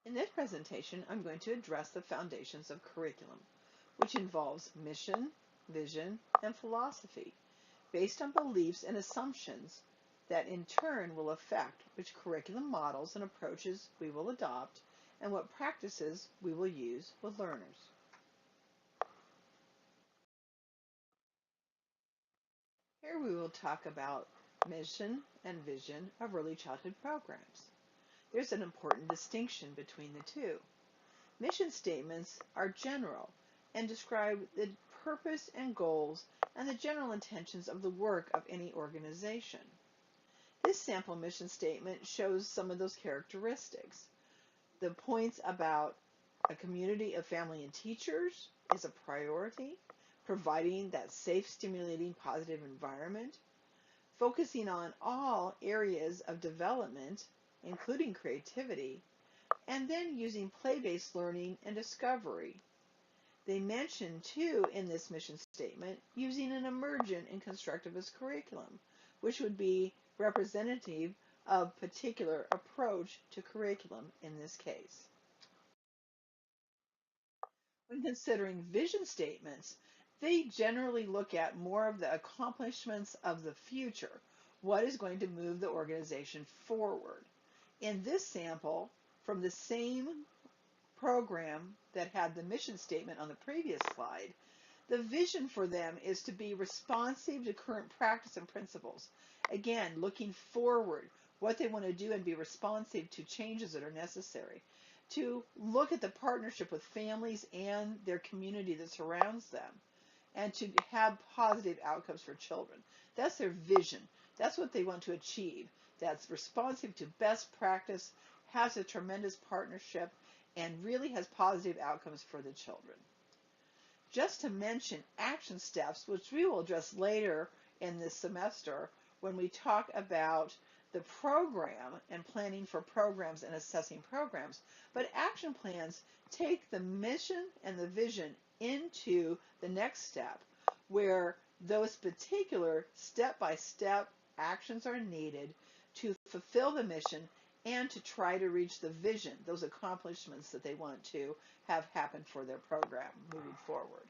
In this presentation, I'm going to address the foundations of curriculum, which involves mission, vision, and philosophy, based on beliefs and assumptions that in turn will affect which curriculum models and approaches we will adopt and what practices we will use with learners. Here we will talk about mission and vision of early childhood programs. There's an important distinction between the two. Mission statements are general and describe the purpose and goals and the general intentions of the work of any organization. This sample mission statement shows some of those characteristics. The points about a community of family and teachers is a priority, providing that safe, stimulating, positive environment, focusing on all areas of development, including creativity, and then using play-based learning and discovery. They mention, too, in this mission statement, using an emergent and constructivist curriculum, which would be representative of particular approach to curriculum in this case. When considering vision statements, they generally look at more of the accomplishments of the future, what is going to move the organization forward. In this sample, from the same program that had the mission statement on the previous slide, the vision for them is to be responsive to current practice and principles. Again, looking forward, what they want to do and be responsive to changes that are necessary. To look at the partnership with families and their community that surrounds them, and to have positive outcomes for children. That's their vision. That's what they want to achieve. That's responsive to best practice, has a tremendous partnership, and really has positive outcomes for the children. Just to mention action steps, which we will address later in this semester when we talk about the program and planning for programs and assessing programs. But action plans take the mission and the vision into the next step, where those particular step-by-step actions are needed to fulfill the mission and to try to reach the vision, those accomplishments that they want to have happen for their program moving forward.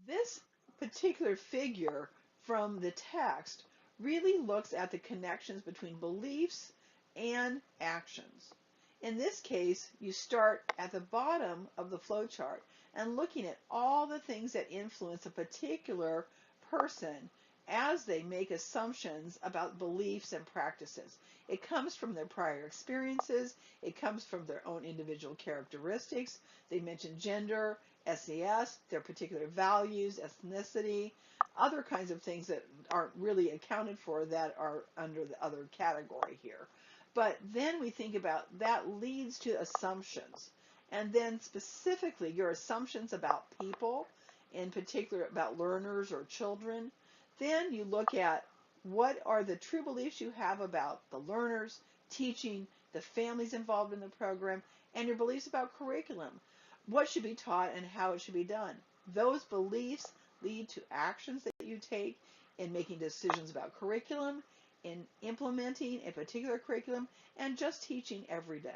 This particular figure from the text really looks at the connections between beliefs and actions. In this case, you start at the bottom of the flowchart and looking at all the things that influence a particular person as they make assumptions about beliefs and practices. It comes from their prior experiences. It comes from their own individual characteristics. They mention gender, SES, their particular values, ethnicity, other kinds of things that aren't really accounted for that are under the other category here. But then we think about that leads to assumptions. And then specifically your assumptions about people, in particular about learners or children. Then you look at what are the true beliefs you have about the learners, teaching, the families involved in the program, and your beliefs about curriculum. What should be taught and how it should be done. Those beliefs lead to actions that you take in making decisions about curriculum, in implementing a particular curriculum, and just teaching every day.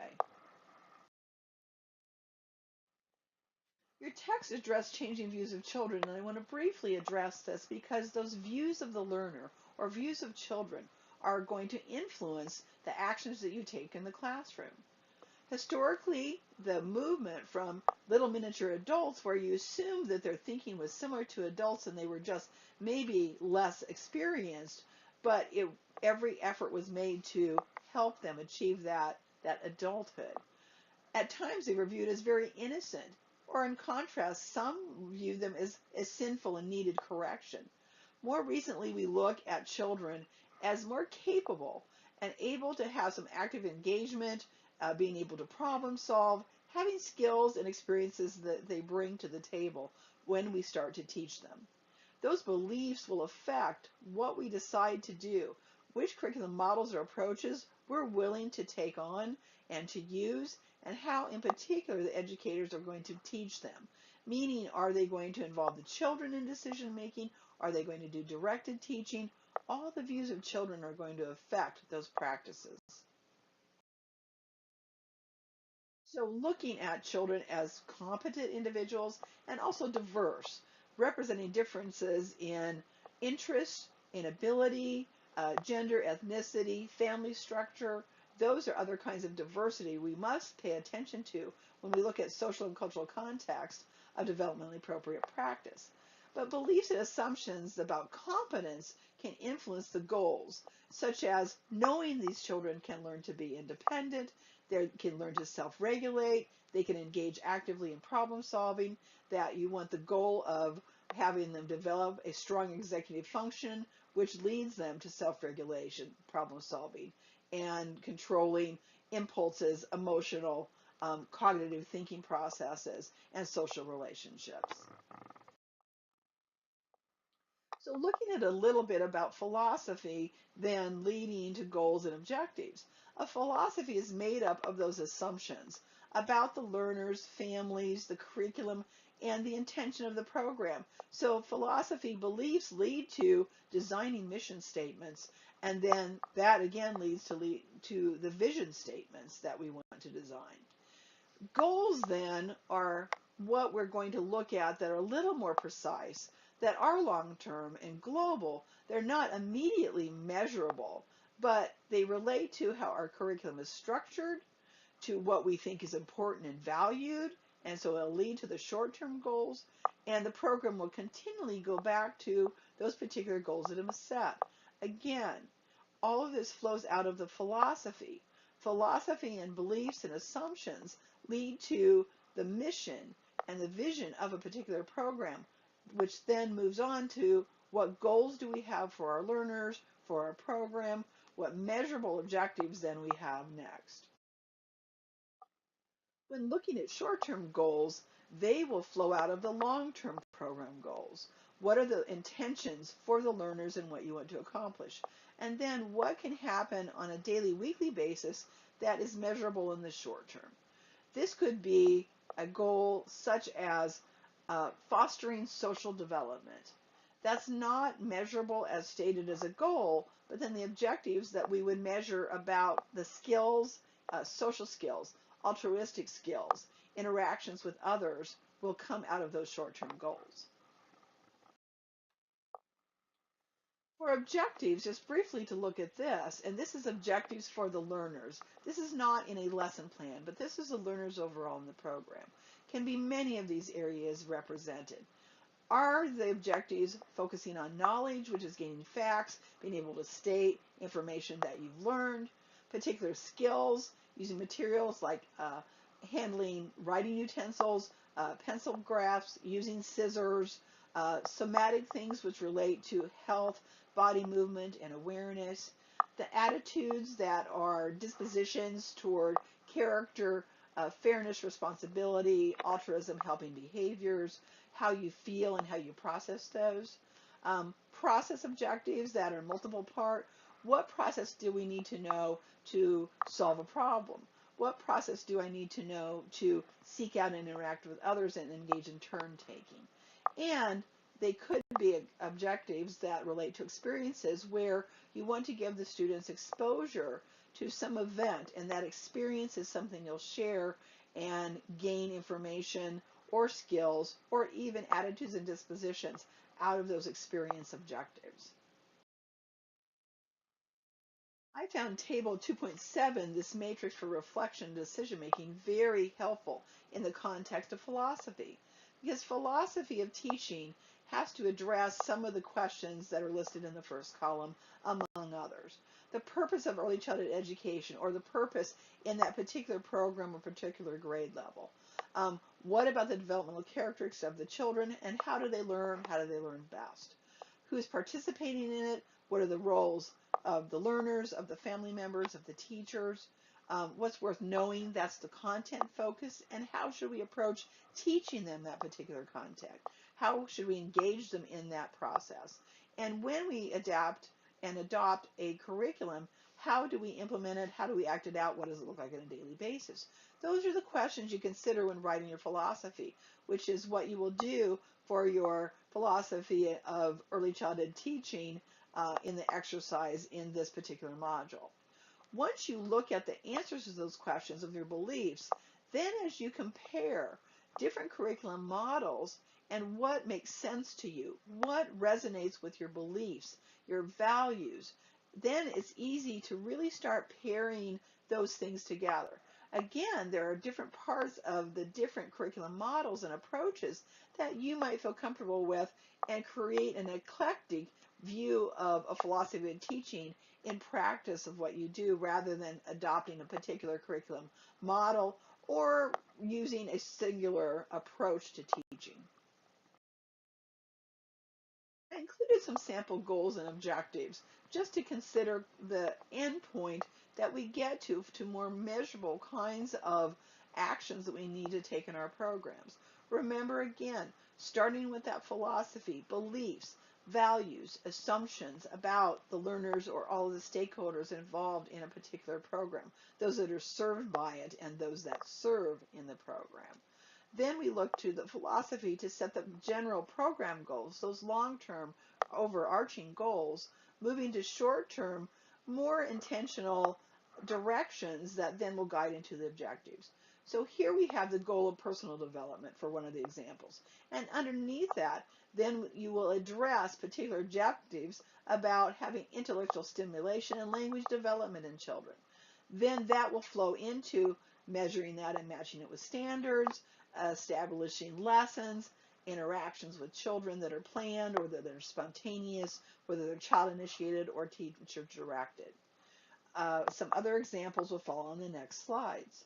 Your text addressed changing views of children, and I want to briefly address this because those views of the learner or views of children are going to influence the actions that you take in the classroom. Historically, the movement from little miniature adults, where you assumed that their thinking was similar to adults and they were just maybe less experienced, but every effort was made to help them achieve that adulthood. At times they were viewed as very innocent, or in contrast, some view them as sinful and needed correction. More recently, we look at children as more capable and able to have some active engagement, being able to problem solve, having skills and experiences that they bring to the table when we start to teach them. Those beliefs will affect what we decide to do, which curriculum models or approaches we're willing to take on and to use, and how in particular the educators are going to teach them. Meaning, are they going to involve the children in decision making? Are they going to do directed teaching? All the views of children are going to affect those practices. So looking at children as competent individuals and also diverse, representing differences in interest, in ability, gender, ethnicity, family structure, those are other kinds of diversity we must pay attention to when we look at social and cultural context of developmentally appropriate practice. But beliefs and assumptions about competence can influence the goals, such as knowing these children can learn to be independent, they can learn to self-regulate, they can engage actively in problem solving, that you want the goal of having them develop a strong executive function, which leads them to self-regulation, problem solving, and controlling impulses, emotional, cognitive thinking processes, and social relationships. So looking at a little bit about philosophy, then leading to goals and objectives. A philosophy is made up of those assumptions about the learners, families, the curriculum, and the intention of the program. So philosophy beliefs lead to designing mission statements, and then that again lead to the vision statements that we want to design. Goals then are what we're going to look at that are a little more precise, that are long-term and global. They're not immediately measurable, but they relate to how our curriculum is structured, to what we think is important and valued, and so it'll lead to the short-term goals, and the program will continually go back to those particular goals that have been set. Again, all of this flows out of the philosophy. Philosophy and beliefs and assumptions lead to the mission and the vision of a particular program, which then moves on to what goals do we have for our learners, for our program, what measurable objectives then we have next. When looking at short-term goals, they will flow out of the long-term program goals. What are the intentions for the learners and what you want to accomplish? And then what can happen on a daily, weekly basis that is measurable in the short term? This could be a goal such as fostering social development. That's not measurable as stated as a goal, but then the objectives that we would measure about the skills, social skills, altruistic skills, interactions with others will come out of those short-term goals. For objectives, just briefly to look at this, and this is objectives for the learners. This is not in a lesson plan, but this is the learners overall in the program. Can be many of these areas represented. Are the objectives focusing on knowledge, which is gaining facts, being able to state information that you've learned, particular skills, using materials like handling writing utensils, pencil graphs, using scissors, somatic things which relate to health, body movement, and awareness, the attitudes that are dispositions toward character, fairness, responsibility, altruism, helping behaviors, how you feel and how you process those. Process objectives that are multiple part. What process do we need to know to solve a problem? What process do I need to know to seek out and interact with others and engage in turn taking? And they could be objectives that relate to experiences where you want to give the students exposure to some event, and that experience is something you'll share and gain information or skills or even attitudes and dispositions out of those experience objectives. I found table 2.7, this matrix for reflection and decision making, very helpful in the context of philosophy, because philosophy of teaching has to address some of the questions that are listed in the first column, among others. The purpose of early childhood education, or the purpose in that particular program or particular grade level. What about the developmental characteristics of the children, and how do they learn? How do they learn best? Who's participating in it? What are the roles of the learners, of the family members, of the teachers? What's worth knowing? That's the content focus. And how should we approach teaching them that particular content? How should we engage them in that process? And when we adapt and adopt a curriculum, how do we implement it? How do we act it out? What does it look like on a daily basis? Those are the questions you consider when writing your philosophy, which is what you will do for your philosophy of early childhood teaching in the exercise in this particular module. Once you look at the answers to those questions of your beliefs, Then as you compare different curriculum models and what makes sense to you, what resonates with your beliefs, your values, then it's easy to really start pairing those things together. Again, there are different parts of the different curriculum models and approaches that you might feel comfortable with and create an eclectic view of a philosophy of teaching in practice of what you do rather than adopting a particular curriculum model or using a singular approach to teaching. I included some sample goals and objectives just to consider the endpoint that we get to more measurable kinds of actions that we need to take in our programs. Remember again, starting with that philosophy, beliefs, values, assumptions about the learners or all of the stakeholders involved in a particular program, those that are served by it and those that serve in the program. Then we look to the philosophy to set the general program goals, those long-term overarching goals, moving to short-term, more intentional directions that then will guide into the objectives. So here we have the goal of personal development for one of the examples. And underneath that, then you will address particular objectives about having intellectual stimulation and language development in children. Then that will flow into measuring that and matching it with standards, establishing lessons, interactions with children that are planned or that are spontaneous, whether they're child initiated or teacher directed. Some other examples will follow on the next slides.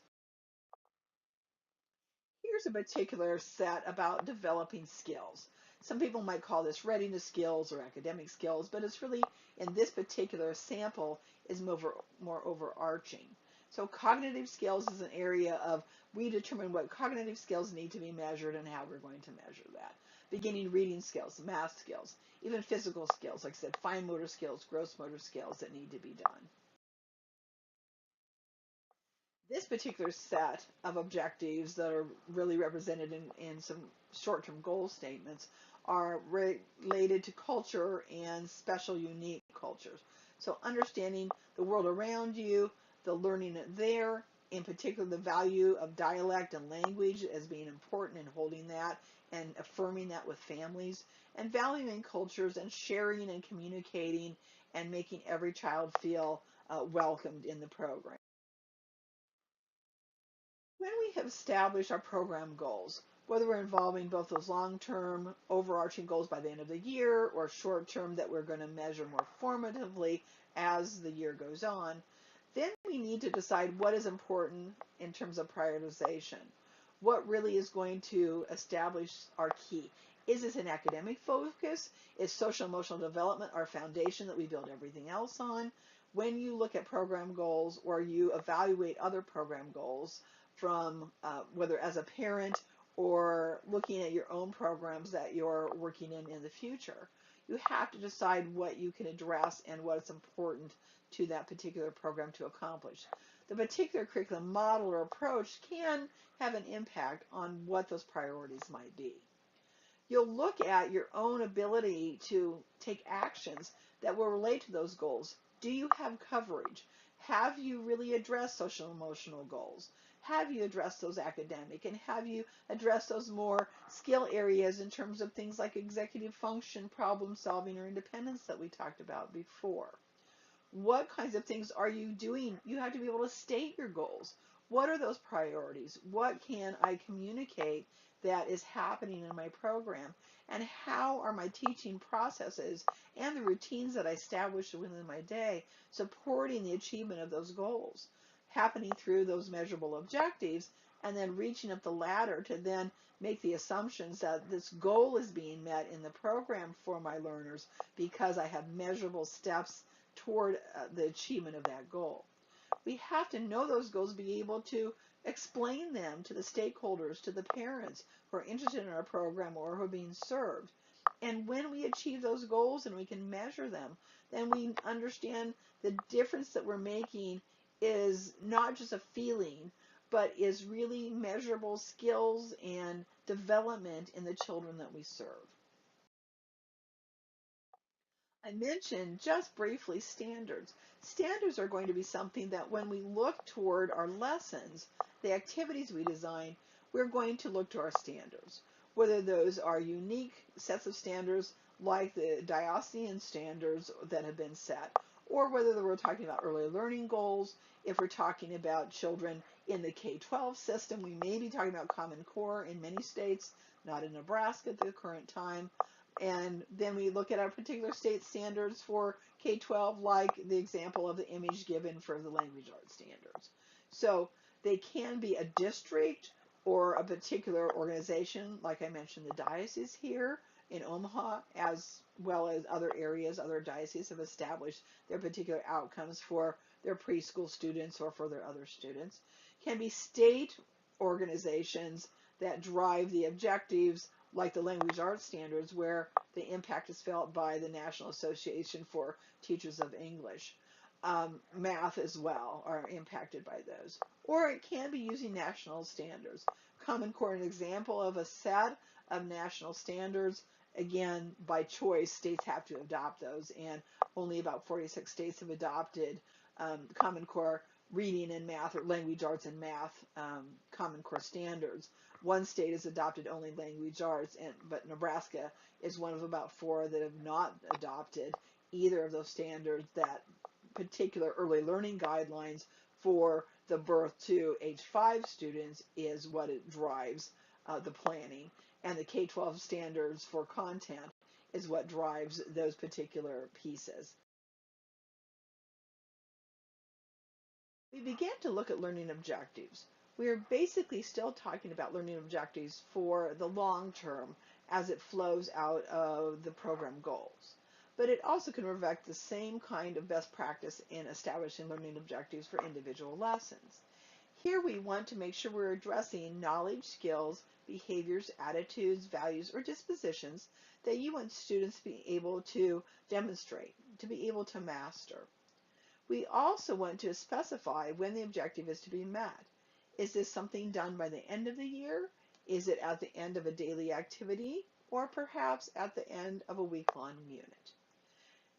Here's a particular set about developing skills. Some people might call this readiness skills or academic skills, but it's really, in this particular sample, is more overarching. So cognitive skills is an area of, we determine what cognitive skills need to be measured and how we're going to measure that. Beginning reading skills, math skills, even physical skills, like I said, fine motor skills, gross motor skills that need to be done. This particular set of objectives that are really represented in some short-term goal statements are related to culture and special, unique cultures. So understanding the world around you, the learning it there, in particular the value of dialect and language as being important and holding that and affirming that with families, and valuing cultures and sharing and communicating and making every child feel welcomed in the program. When we have established our program goals, whether we're involving both those long-term overarching goals by the end of the year or short-term that we're going to measure more formatively as the year goes on, then we need to decide what is important in terms of prioritization. What really is going to establish our key? Is this an academic focus? Is social emotional development our foundation that we build everything else on? When you look at program goals or you evaluate other program goals, from whether as a parent or looking at your own programs that you're working in the future. You have to decide what you can address and what is important to that particular program to accomplish. The particular curriculum model or approach can have an impact on what those priorities might be. You'll look at your own ability to take actions that will relate to those goals. Do you have coverage? Have you really addressed social emotional goals? Have you addressed those academic? And have you addressed those more skill areas in terms of things like executive function, problem solving, or independence that we talked about before? What kinds of things are you doing? You have to be able to state your goals. What are those priorities? What can I communicate that is happening in my program? And how are my teaching processes and the routines that I establish within my day supporting the achievement of those goals? Happening through those measurable objectives and then reaching up the ladder to then make the assumptions that this goal is being met in the program for my learners because I have measurable steps toward the achievement of that goal. We have to know those goals, be able to explain them to the stakeholders, to the parents who are interested in our program or who are being served. And when we achieve those goals and we can measure them, then we understand the difference that we're making is not just a feeling, but is really measurable skills and development in the children that we serve. I mentioned just briefly standards. Standards are going to be something that when we look toward our lessons the activities we design, we're going to look to our standards, whether those are unique sets of standards like the diocesan standards that have been set, or whether we're talking about early learning goals. If we're talking about children in the K-12 system, we may be talking about Common Core in many states, not in Nebraska at the current time. And then we look at our particular state standards for K-12, like the example of the image given for the language arts standards. So they can be a district or a particular organization, like I mentioned, the diocese here in Omaha, as well as other areas. Other dioceses have established their particular outcomes for their preschool students or for their other students. Can be state organizations that drive the objectives, like the language arts standards, where the impact is felt by the National Association for Teachers of English. Math as well are impacted by those. Or it can be using national standards. Common Core, an example of a set of national standards. Again, by choice, states have to adopt those, and only about 46 states have adopted Common Core reading and math, or language arts and math Common Core standards. One state has adopted only language arts, but Nebraska is one of about 4 that have not adopted either of those standards. That particular early learning guidelines for the birth to age 5 students is what it drives the planning, and the K-12 standards for content is what drives those particular pieces. We began to look at learning objectives. We are basically still talking about learning objectives for the long term as it flows out of the program goals. But it also can reflect the same kind of best practice in establishing learning objectives for individual lessons. Here we want to make sure we're addressing knowledge, skills, behaviors, attitudes, values, or dispositions that you want students to be able to demonstrate, to be able to master. We also want to specify when the objective is to be met. Is this something done by the end of the year? Is it at the end of a daily activity? Or perhaps at the end of a week-long unit?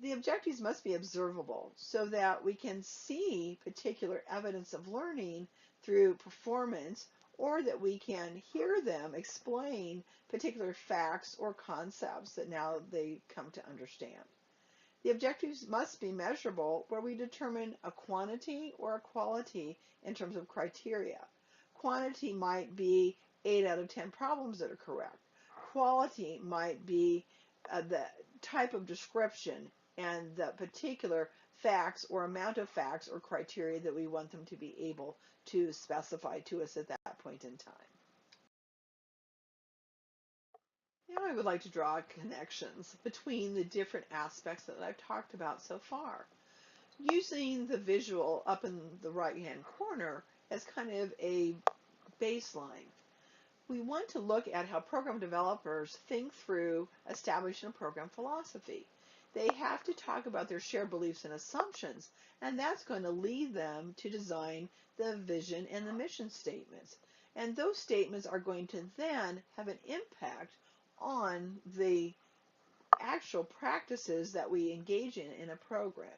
The objectives must be observable so that we can see particular evidence of learning through performance, or that we can hear them explain particular facts or concepts that now they come to understand. The objectives must be measurable, where we determine a quantity or a quality in terms of criteria. Quantity might be 8 out of 10 problems that are correct. Quality might be the type of description and the particular facts or amount of facts or criteria that we want them to be able to specify to us at that point in time. Now I would like to draw connections between the different aspects that I've talked about so far, using the visual up in the right-hand corner as kind of a baseline. We want to look at how program developers think through establishing a program philosophy. They have to talk about their shared beliefs and assumptions, and that's going to lead them to design the vision and the mission statements. And those statements are going to then have an impact on the actual practices that we engage in a program.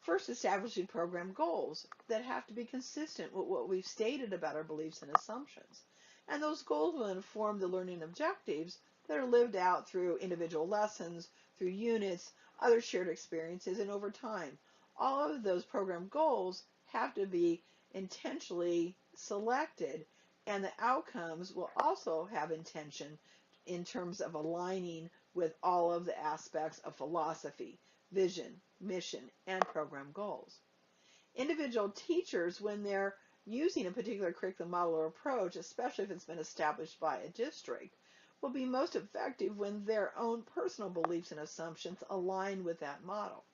First, establishing program goals that have to be consistent with what we've stated about our beliefs and assumptions. And those goals will inform the learning objectives that are lived out through individual lessons, through units, other shared experiences, and over time. All of those program goals have to be intentionally selected, and the outcomes will also have intention in terms of aligning with all of the aspects of philosophy, vision, mission, and program goals. Individual teachers, when they're using a particular curriculum model or approach, especially if it's been established by a district, will be most effective when their own personal beliefs and assumptions align with that model.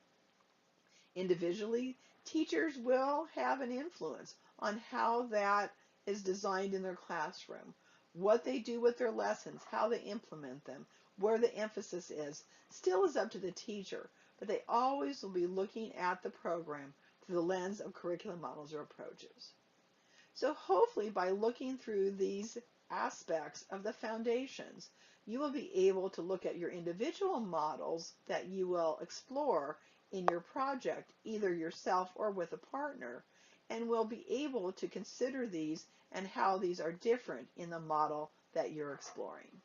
Individually, teachers will have an influence on how that is designed in their classroom, what they do with their lessons, how they implement them, where the emphasis is. Still is up to the teacher, but they always will be looking at the program through the lens of curriculum models or approaches. So hopefully by looking through these aspects of the foundations, you will be able to look at your individual models that you will explore in your project, either yourself or with a partner, and we'll be able to consider these and how these are different in the model that you're exploring.